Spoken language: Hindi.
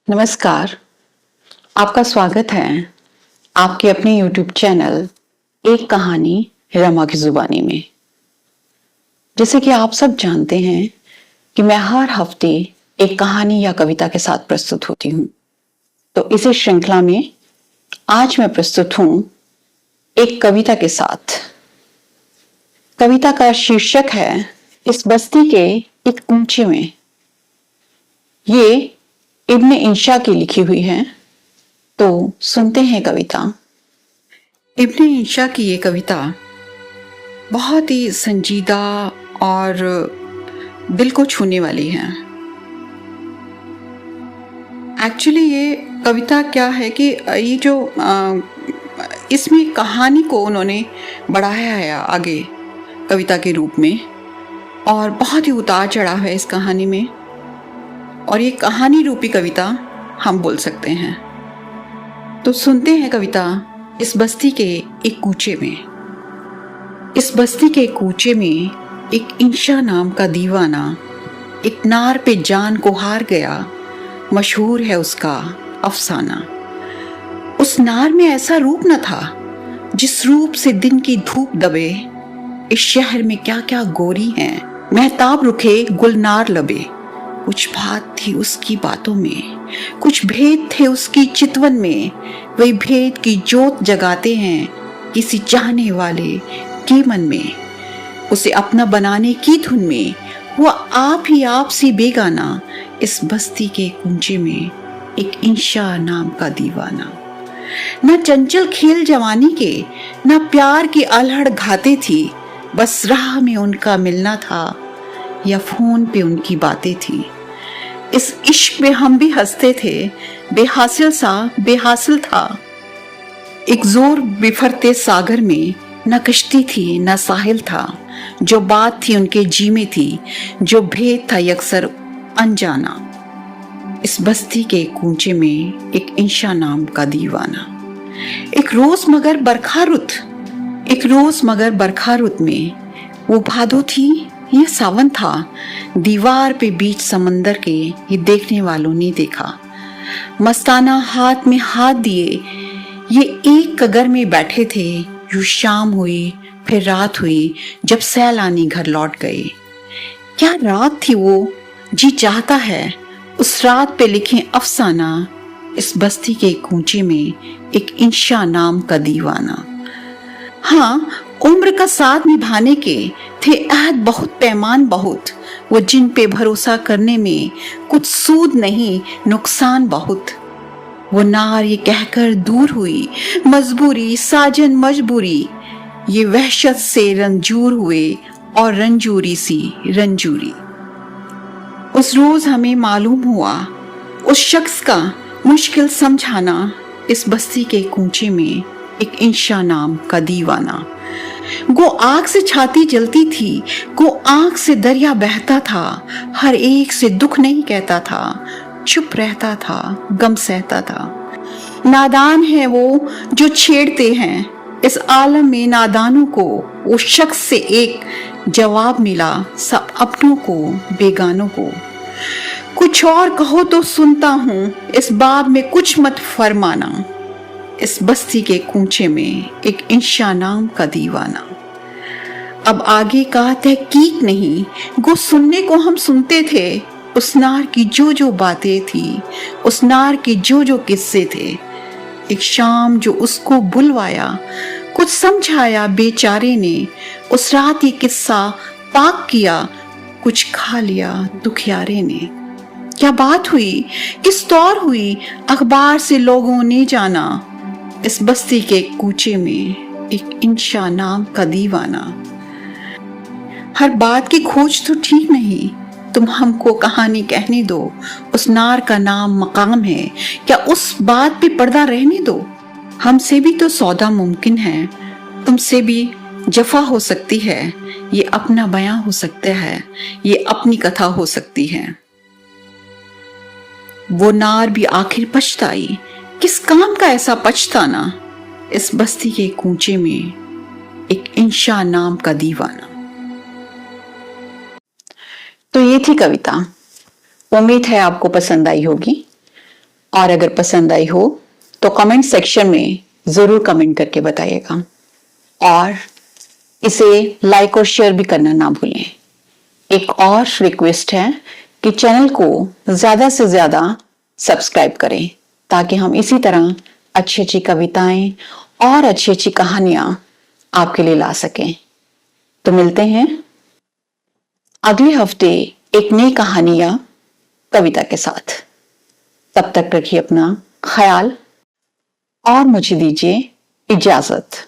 नमस्कार, आपका स्वागत है आपके अपने YouTube चैनल एक कहानी रमा की जुबानी में। जैसे कि आप सब जानते हैं कि मैं हर हफ्ते एक कहानी या कविता के साथ प्रस्तुत होती हूँ। तो इसी श्रृंखला में आज मैं प्रस्तुत हूँ एक कविता के साथ। कविता का शीर्षक है इस बस्ती के एक ऊंचे में। ये इब्ने इंशा की लिखी हुई है, तो सुनते हैं कविता। इब्ने इंशा की ये कविता बहुत ही संजीदा और दिल को छूने वाली है। एक्चुअली ये कविता क्या है कि ये जो इसमें कहानी को उन्होंने बढ़ाया है आगे कविता के रूप में, और बहुत ही उतार चढ़ाव है इस कहानी में, और ये कहानी रूपी कविता हम बोल सकते हैं। तो सुनते हैं कविता इस बस्ती के एक कूचे में। इस बस्ती के कूचे में एक इंशा नाम का दीवाना एक नार पे जान को हार गया, मशहूर है उसका अफसाना। उस नार में ऐसा रूप न था जिस रूप से दिन की धूप दबे। इस शहर में क्या क्या गोरी हैं, महताब रुखे गुलनार लबे। कुछ बात थी उसकी बातों में, कुछ भेद थे उसकी चितवन में। वही भेद की जोत जगाते हैं किसी चाहने वाले के मन में। उसे अपना बनाने की धुन में वो आप ही आप सी बेगाना। इस बस्ती के कुंजे में एक इंशा नाम का दीवाना। न चंचल खेल जवानी के, न प्यार की अलहड़ घाते थी। बस राह में उनका मिलना था या फोन पे उनकी बातें थी। इस इश्क में हम भी हंसते थे, बेहासिल सा बेहासिल था। एक जोर बिफरते सागर में न कश्ती थी न साहिल था। जो बात थी उनके जी में थी, जो भेद था यकसर अनजाना। इस बस्ती के कूचे में एक इंशा नाम का दीवाना। एक रोज मगर बरखा रुत में वो भादो थी ये सावन था। दीवार पे बीच समंदर के ये देखने वालों ने देखा। मस्ताना हाथ में हाथ दिए ये एक कगर में बैठे थे। यूं शाम हुई फिर रात हुई जब सैलानी घर लौट गए। क्या रात थी वो, जी चाहता है उस रात पे लिखे अफसाना। इस बस्ती के कूचे में एक इंशा नाम का दीवाना। हाँ, उम्र का साथ निभाने के थे अहद बहुत, पैमान बहुत। वो जिन पे भरोसा करने में कुछ सूद नहीं नुकसान बहुत। वो नार ये कहकर दूर हुई, मजबूरी साजन मजबूरी। ये वहशत से रंजूर हुए और रंजूरी सी रंजूरी। उस रोज हमें मालूम हुआ उस शख्स का मुश्किल समझाना। इस बस्ती के कूचे में एक इंशा नाम का दीवाना। गो आग से छाती जलती थी, गो आंख से दरिया बहता था। हर एक से दुख नहीं कहता था, चुप रहता था, गम सहता था। नादान है वो जो छेड़ते हैं इस आलम में नादानों को। वो शख्स से एक जवाब मिला सब अपनों को बेगानों को। कुछ और कहो तो सुनता हूँ, इस बाब में कुछ मत फरमाना। इस बस्ती के कूचे में एक इंशा नाम का दीवाना। अब आगे का तहकीक नहीं, गो सुनने को हम सुनते थे। उस नार की जो जो बातें थी, उस नार के जो जो किस्से थे। एक शाम जो उसको बुलवाया, कुछ समझाया बेचारे ने। उस रात ये किस्सा पाक किया, कुछ खा लिया दुखियारे ने। क्या बात हुई, किस तौर हुई, अखबार से लोगों ने जाना। इस बस्ती के कूचे में एक इंशा नाम का दीवाना। हर बात की खोज तो ठीक नहीं, तुम हमको कहानी कहने दो। उस नार का नाम मकाम है, क्या उस बात पे पर्दा रहने दो। हमसे भी तो सौदा मुमकिन है, तुमसे भी जफा हो सकती है। ये अपना बयां हो सकता है, ये अपनी कथा हो सकती है। वो नार भी आखिर पछताई, किस काम का ऐसा पछताना। इस बस्ती के कूचे में एक इंशा नाम का दीवाना। तो ये थी कविता। उम्मीद है आपको पसंद आई होगी। और अगर पसंद आई हो तो कमेंट सेक्शन में जरूर कमेंट करके बताइएगा और इसे लाइक और शेयर भी करना ना भूलें। एक और रिक्वेस्ट है कि चैनल को ज्यादा से ज्यादा सब्सक्राइब करें ताकि हम इसी तरह अच्छी अच्छी कविताएं और अच्छी अच्छी कहानियां आपके लिए ला सकें। तो मिलते हैं अगले हफ्ते एक नई कहानी या कविता के साथ। तब तक रखिए अपना ख्याल और मुझे दीजिए इजाजत।